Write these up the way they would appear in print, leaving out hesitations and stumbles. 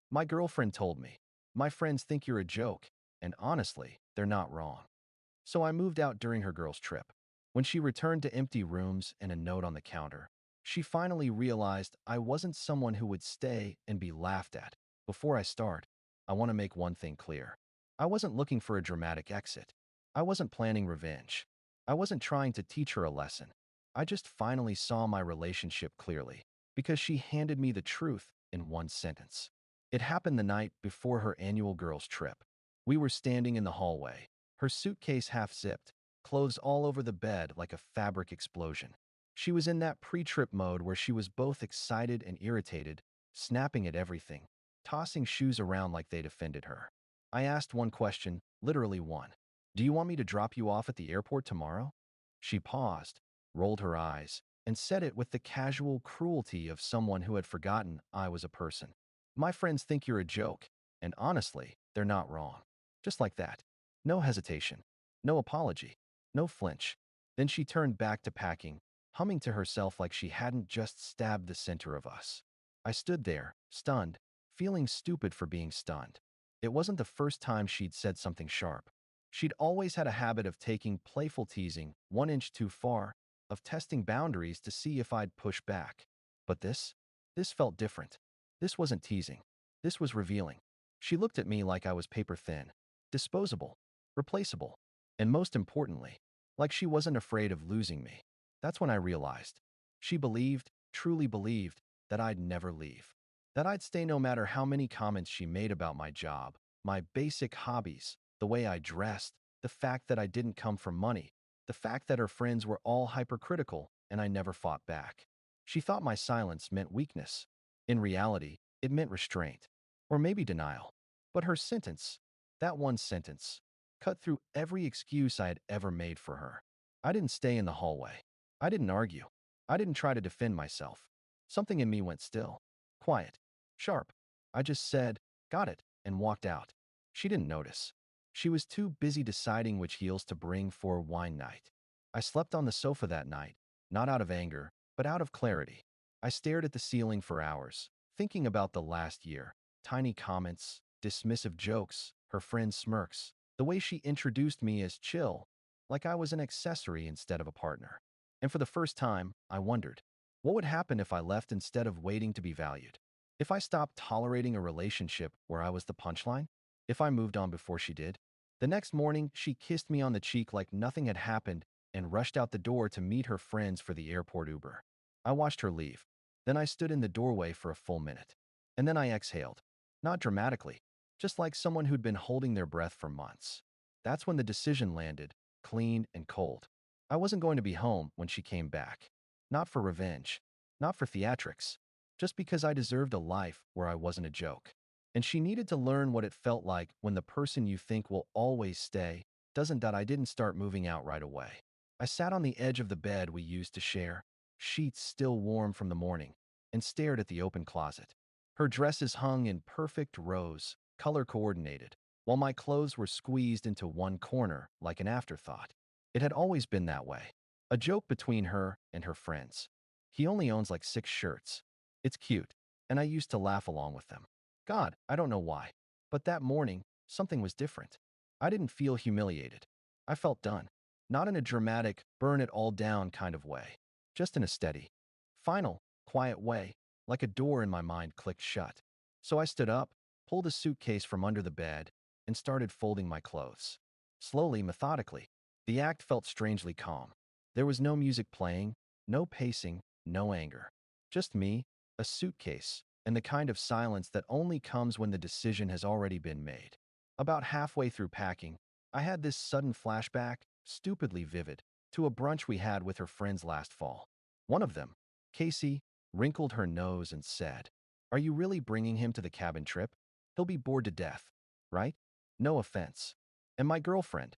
My girlfriend told me, my friends think you're a joke, and honestly, they're not wrong. So I moved out during her girls' trip. When she returned to empty rooms and a note on the counter, she finally realized I wasn't someone who would stay and be laughed at. Before I start, I want to make one thing clear. I wasn't looking for a dramatic exit. I wasn't planning revenge. I wasn't trying to teach her a lesson. I just finally saw my relationship clearly because she handed me the truth in one sentence. It happened the night before her annual girls' trip. We were standing in the hallway, her suitcase half-zipped, clothes all over the bed like a fabric explosion. She was in that pre-trip mode where she was both excited and irritated, snapping at everything, tossing shoes around like they'd offended her. I asked one question, literally one. Do you want me to drop you off at the airport tomorrow? She paused, rolled her eyes, and said it with the casual cruelty of someone who had forgotten I was a person. My friends think you're a joke, and honestly, they're not wrong. Just like that. No hesitation. No apology. No flinch. Then she turned back to packing, humming to herself like she hadn't just stabbed the center of us. I stood there, stunned, feeling stupid for being stunned. It wasn't the first time she'd said something sharp. She'd always had a habit of taking playful teasing 1 inch too far, of testing boundaries to see if I'd push back. But this felt different. This wasn't teasing. This was revealing. She looked at me like I was paper thin, disposable, replaceable, and most importantly, like she wasn't afraid of losing me. That's when I realized. She believed, truly believed, that I'd never leave. That I'd stay no matter how many comments she made about my job, my basic hobbies, the way I dressed, the fact that I didn't come from money, the fact that her friends were all hypercritical and I never fought back. She thought my silence meant weakness. In reality, it meant restraint. Or maybe denial. But her sentence, that one sentence, cut through every excuse I had ever made for her. I didn't stay in the hallway. I didn't argue. I didn't try to defend myself. Something in me went still. Quiet. Sharp. I just said, got it, and walked out. She didn't notice. She was too busy deciding which heels to bring for wine night. I slept on the sofa that night, not out of anger, but out of clarity. I stared at the ceiling for hours, thinking about the last year. Tiny comments, dismissive jokes, her friends' smirks, the way she introduced me as chill, like I was an accessory instead of a partner. And for the first time, I wondered, what would happen if I left instead of waiting to be valued? If I stopped tolerating a relationship where I was the punchline? If I moved on before she did? The next morning, she kissed me on the cheek like nothing had happened and rushed out the door to meet her friends for the airport Uber. I watched her leave. Then I stood in the doorway for a full minute. And then I exhaled. Not dramatically, just like someone who'd been holding their breath for months. That's when the decision landed, clean and cold. I wasn't going to be home when she came back. Not for revenge. Not for theatrics. Just because I deserved a life where I wasn't a joke. And she needed to learn what it felt like when the person you think will always stay doesn't. I didn't start moving out right away. I sat on the edge of the bed we used to share, sheets still warm from the morning, and stared at the open closet. Her dresses hung in perfect rows, color-coordinated, while my clothes were squeezed into one corner like an afterthought. It had always been that way. A joke between her and her friends. He only owns like 6 shirts. It's cute, and I used to laugh along with them. God, I don't know why. But that morning, something was different. I didn't feel humiliated. I felt done. Not in a dramatic, burn-it-all-down kind of way. Just in a steady, final, quiet way, like a door in my mind clicked shut. So I stood up, pulled a suitcase from under the bed, and started folding my clothes. Slowly, methodically. The act felt strangely calm. There was no music playing, no pacing, no anger. Just me, a suitcase, and the kind of silence that only comes when the decision has already been made. About halfway through packing, I had this sudden flashback, stupidly vivid, to a brunch we had with her friends last fall. One of them, Casey, wrinkled her nose and said, "Are you really bringing him to the cabin trip? He'll be bored to death, right? No offense." And my girlfriend,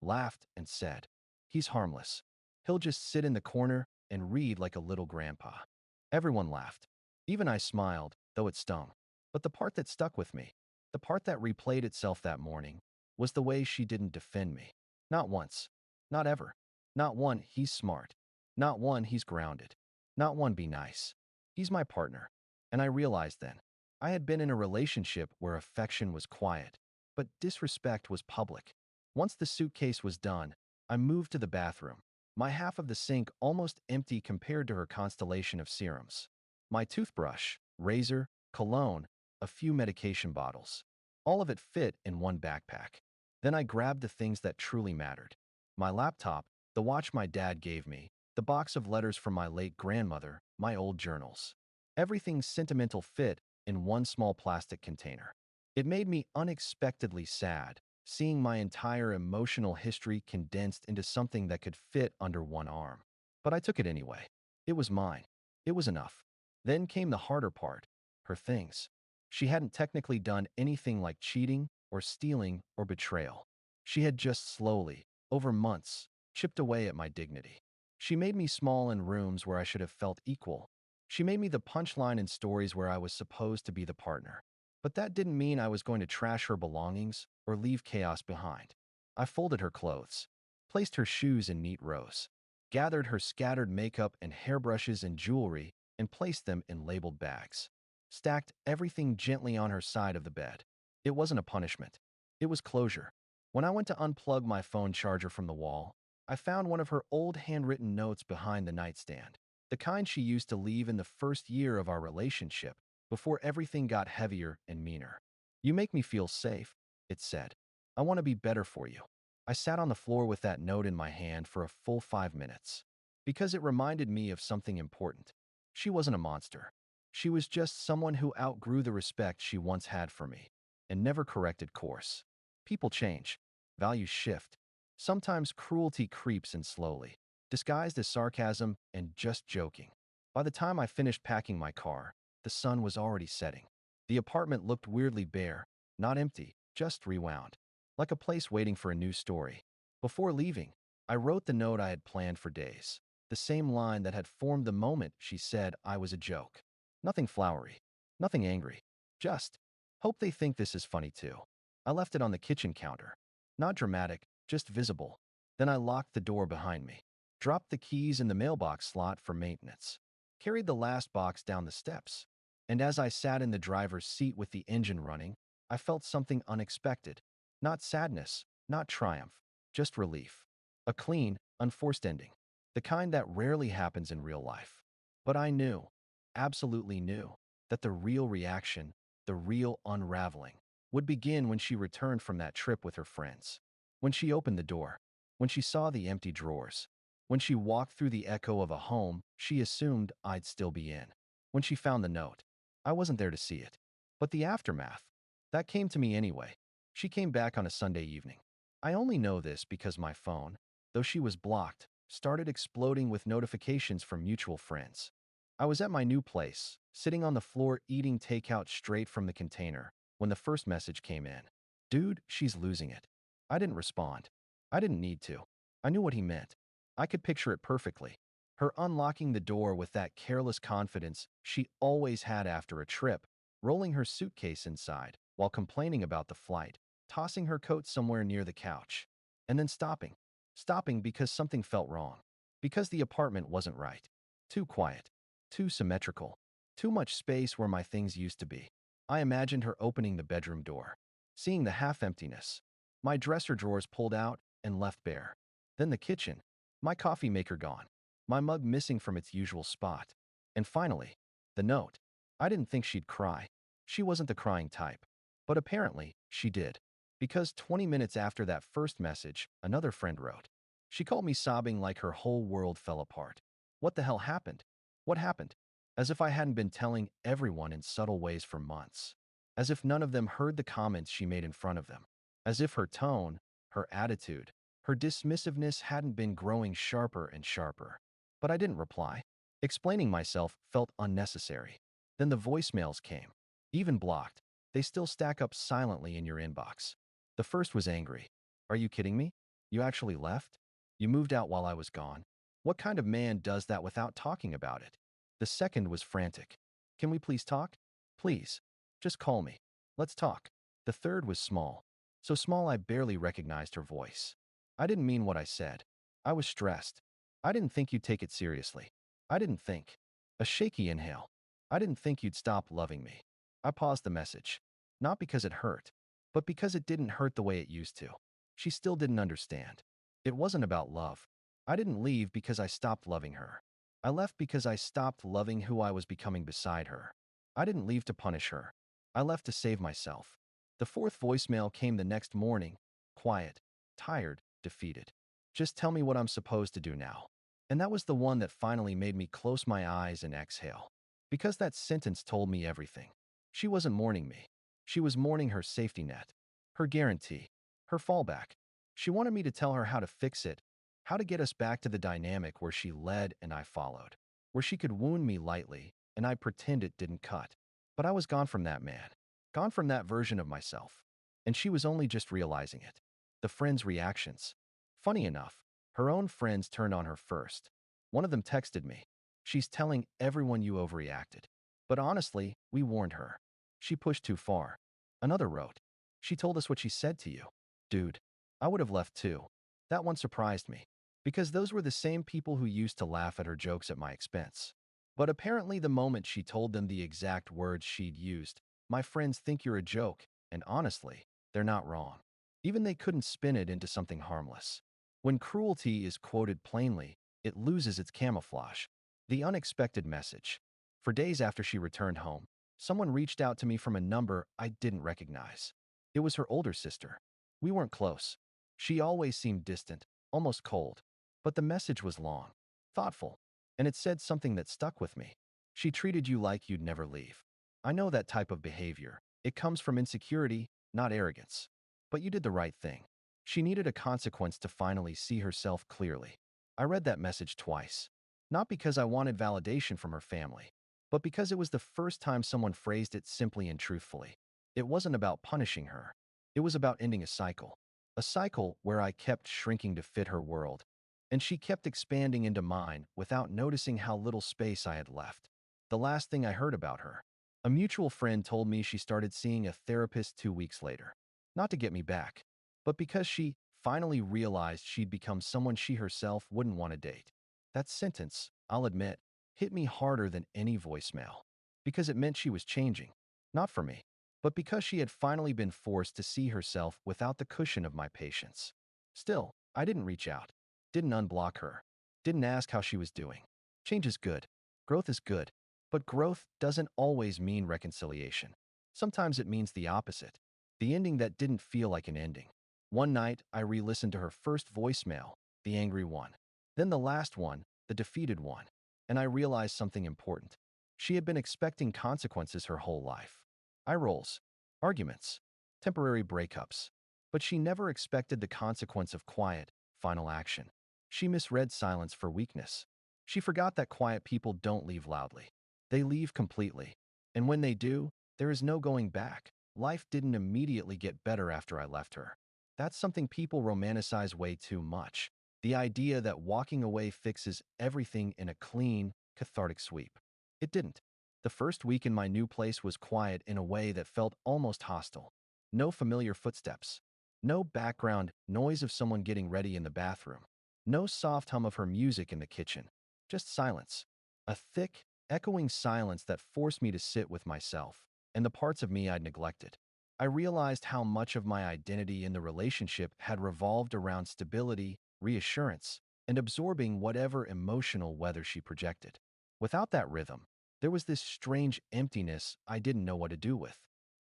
laughed and said, "He's harmless. He'll just sit in the corner and read like a little grandpa." Everyone laughed. Even I smiled, though it stung. But the part that stuck with me, the part that replayed itself that morning, was the way she didn't defend me. Not once. Not ever. Not one, "He's smart." Not one, "He's grounded." Not one, "Be nice." He's my partner. And I realized then, I had been in a relationship where affection was quiet, but disrespect was public. Once the suitcase was done, I moved to the bathroom, my half of the sink almost empty compared to her constellation of serums. My toothbrush, razor, cologne, a few medication bottles. All of it fit in one backpack. Then I grabbed the things that truly mattered. My laptop, the watch my dad gave me, the box of letters from my late grandmother, my old journals. Everything sentimental fit in one small plastic container. It made me unexpectedly sad, seeing my entire emotional history condensed into something that could fit under one arm. But I took it anyway. It was mine. It was enough. Then came the harder part, her things. She hadn't technically done anything like cheating or stealing or betrayal. She had just slowly, over months, chipped away at my dignity. She made me small in rooms where I should have felt equal. She made me the punchline in stories where I was supposed to be the partner. But that didn't mean I was going to trash her belongings or leave chaos behind. I folded her clothes, placed her shoes in neat rows, gathered her scattered makeup and hairbrushes and jewelry, and placed them in labeled bags. Stacked everything gently on her side of the bed. It wasn't a punishment. It was closure. When I went to unplug my phone charger from the wall, I found one of her old handwritten notes behind the nightstand, the kind she used to leave in the first year of our relationship, before everything got heavier and meaner. "You make me feel safe," it said. "I want to be better for you." I sat on the floor with that note in my hand for a full 5 minutes, because it reminded me of something important. She wasn't a monster. She was just someone who outgrew the respect she once had for me and never corrected course. People change. Values shift. Sometimes cruelty creeps in slowly, disguised as sarcasm and just joking. By the time I finished packing my car, the sun was already setting. The apartment looked weirdly bare, not empty, just rewound, like a place waiting for a new story. Before leaving, I wrote the note I had planned for days, the same line that had formed the moment she said I was a joke. Nothing flowery, nothing angry, just, "Hope they think this is funny too." I left it on the kitchen counter. Not dramatic, just visible. Then I locked the door behind me, dropped the keys in the mailbox slot for maintenance, carried the last box down the steps. And as I sat in the driver's seat with the engine running, I felt something unexpected. Not sadness, not triumph, just relief. A clean, unforced ending. The kind that rarely happens in real life. But I knew, absolutely knew, that the real reaction, the real unraveling, would begin when she returned from that trip with her friends. When she opened the door, when she saw the empty drawers, when she walked through the echo of a home she assumed I'd still be in, when she found the note. I wasn't there to see it. But the aftermath, that came to me anyway. She came back on a Sunday evening. I only know this because my phone, though she was blocked, started exploding with notifications from mutual friends. I was at my new place, sitting on the floor eating takeout straight from the container, when the first message came in. "Dude, she's losing it." I didn't respond. I didn't need to. I knew what he meant. I could picture it perfectly. Her unlocking the door with that careless confidence she always had after a trip, rolling her suitcase inside while complaining about the flight, tossing her coat somewhere near the couch, and then stopping. Stopping because something felt wrong. Because the apartment wasn't right. Too quiet. Too symmetrical. Too much space where my things used to be. I imagined her opening the bedroom door, seeing the half-emptiness, my dresser drawers pulled out and left bare. Then the kitchen, my coffee maker gone, my mug missing from its usual spot. And finally, the note. I didn't think she'd cry. She wasn't the crying type. But apparently, she did. Because 20 minutes after that first message, another friend wrote. She called me sobbing like her whole world fell apart. What the hell happened? What happened? As if I hadn't been telling everyone in subtle ways for months. As if none of them heard the comments she made in front of them. As if her tone, her attitude, her dismissiveness hadn't been growing sharper and sharper. But I didn't reply. Explaining myself felt unnecessary. Then the voicemails came. Even blocked, they still stack up silently in your inbox. The first was angry. "Are you kidding me? You actually left? You moved out while I was gone? What kind of man does that without talking about it?" The second was frantic. "Can we please talk? Please. Just call me. Let's talk." The third was small. So small I barely recognized her voice. I didn't mean what I said. I was stressed. I didn't think you'd take it seriously. I didn't think. A shaky inhale. I didn't think you'd stop loving me. I paused the message. Not because it hurt, but because it didn't hurt the way it used to. She still didn't understand. It wasn't about love. I didn't leave because I stopped loving her. I left because I stopped loving who I was becoming beside her. I didn't leave to punish her. I left to save myself. The fourth voicemail came the next morning, quiet, tired, defeated. Just tell me what I'm supposed to do now. And that was the one that finally made me close my eyes and exhale. Because that sentence told me everything. She wasn't mourning me. She was mourning her safety net, her guarantee, her fallback. She wanted me to tell her how to fix it, how to get us back to the dynamic where she led and I followed, where she could wound me lightly and I pretend it didn't cut. But I was gone from that man, gone from that version of myself. And she was only just realizing it. The friends' reactions. Funny enough, her own friends turned on her first. One of them texted me. She's telling everyone you overreacted. But honestly, we warned her. She pushed too far. Another wrote. She told us what she said to you. Dude, I would have left too. That one surprised me. Because those were the same people who used to laugh at her jokes at my expense. But apparently the moment she told them the exact words she'd used, my friends think you're a joke, and honestly, they're not wrong. Even they couldn't spin it into something harmless. When cruelty is quoted plainly, it loses its camouflage. The unexpected message. For days after she returned home, someone reached out to me from a number I didn't recognize. It was her older sister. We weren't close. She always seemed distant, almost cold. But the message was long, thoughtful, and it said something that stuck with me. She treated you like you'd never leave. I know that type of behavior. It comes from insecurity, not arrogance. But you did the right thing. She needed a consequence to finally see herself clearly. I read that message twice. Not because I wanted validation from her family, but because it was the first time someone phrased it simply and truthfully. It wasn't about punishing her. It was about ending a cycle. A cycle where I kept shrinking to fit her world, and she kept expanding into mine without noticing how little space I had left. The last thing I heard about her, a mutual friend told me she started seeing a therapist 2 weeks later. Not to get me back, but because she finally realized she'd become someone she herself wouldn't want to date. That sentence, I'll admit, hit me harder than any voicemail. Because it meant she was changing. Not for me, but because she had finally been forced to see herself without the cushion of my patience. Still, I didn't reach out. Didn't unblock her. Didn't ask how she was doing. Change is good. Growth is good. But growth doesn't always mean reconciliation. Sometimes it means the opposite. The ending that didn't feel like an ending. One night, I re-listened to her first voicemail, the angry one. Then the last one, the defeated one. And I realized something important. She had been expecting consequences her whole life. Eye rolls, arguments, temporary breakups. But she never expected the consequence of quiet, final action. She misread silence for weakness. She forgot that quiet people don't leave loudly. They leave completely. And when they do, there is no going back. Life didn't immediately get better after I left her. That's something people romanticize way too much. The idea that walking away fixes everything in a clean, cathartic sweep. It didn't. The first week in my new place was quiet in a way that felt almost hostile. No familiar footsteps. No background noise of someone getting ready in the bathroom. No soft hum of her music in the kitchen. Just silence. A thick, echoing silence that forced me to sit with myself and the parts of me I'd neglected. I realized how much of my identity in the relationship had revolved around stability, reassurance, and absorbing whatever emotional weather she projected. Without that rhythm, there was this strange emptiness I didn't know what to do with.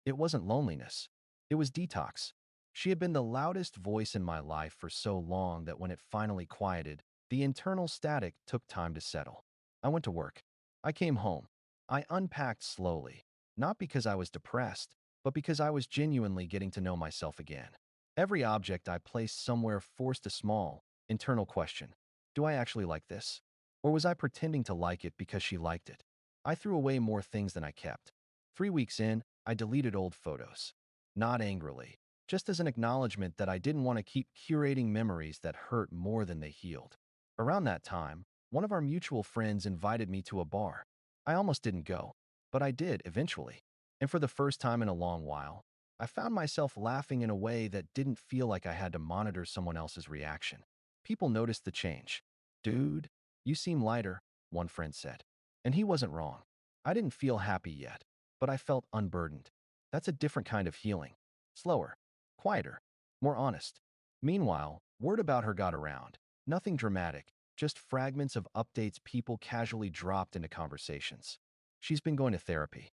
It wasn't loneliness. It was detox. She had been the loudest voice in my life for so long that when it finally quieted, the internal static took time to settle. I went to work. I came home. I unpacked slowly, not because I was depressed, but because I was genuinely getting to know myself again. Every object I placed somewhere forced a small, internal question. Do I actually like this? Or was I pretending to like it because she liked it? I threw away more things than I kept. 3 weeks in, I deleted old photos. Not angrily, just as an acknowledgement that I didn't want to keep curating memories that hurt more than they healed. Around that time, one of our mutual friends invited me to a bar. I almost didn't go, but I did eventually. And for the first time in a long while, I found myself laughing in a way that didn't feel like I had to monitor someone else's reaction. People noticed the change. Dude, you seem lighter, one friend said. And he wasn't wrong. I didn't feel happy yet, but I felt unburdened. That's a different kind of healing. Slower, quieter, more honest. Meanwhile, word about her got around. Nothing dramatic, just fragments of updates people casually dropped into conversations. She's been going to therapy.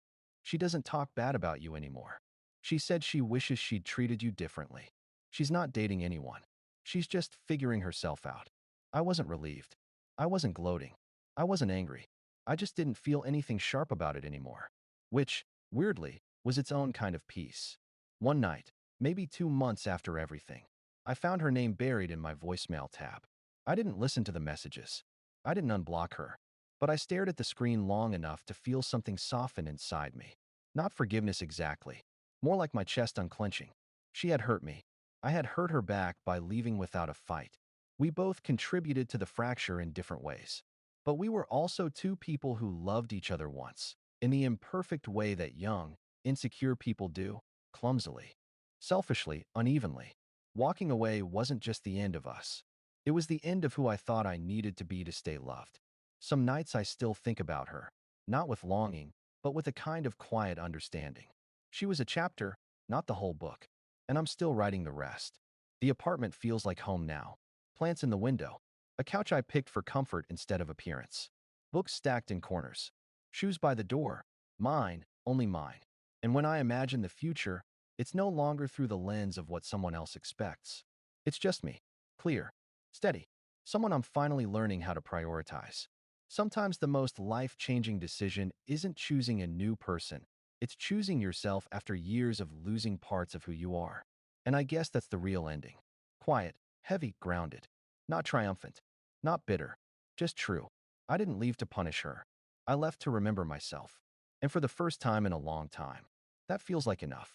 She doesn't talk bad about you anymore. She said she wishes she'd treated you differently. She's not dating anyone. She's just figuring herself out. I wasn't relieved. I wasn't gloating. I wasn't angry. I just didn't feel anything sharp about it anymore. Which, weirdly, was its own kind of peace. One night, maybe 2 months after everything, I found her name buried in my voicemail tab. I didn't listen to the messages. I didn't unblock her. But I stared at the screen long enough to feel something soften inside me. Not forgiveness exactly. More like my chest unclenching. She had hurt me. I had hurt her back by leaving without a fight. We both contributed to the fracture in different ways. But we were also two people who loved each other once, in the imperfect way that young, insecure people do, clumsily, selfishly, unevenly. Walking away wasn't just the end of us. It was the end of who I thought I needed to be to stay loved. Some nights I still think about her, not with longing, but with a kind of quiet understanding. She was a chapter, not the whole book, and I'm still writing the rest. The apartment feels like home now. Plants in the window, a couch I picked for comfort instead of appearance, books stacked in corners, shoes by the door, mine, only mine. And when I imagine the future, it's no longer through the lens of what someone else expects. It's just me, clear, steady, someone I'm finally learning how to prioritize. Sometimes the most life-changing decision isn't choosing a new person. It's choosing yourself after years of losing parts of who you are. And I guess that's the real ending. Quiet, heavy, grounded. Not triumphant. Not bitter. Just true. I didn't leave to punish her. I left to remember myself. And for the first time in a long time. That feels like enough.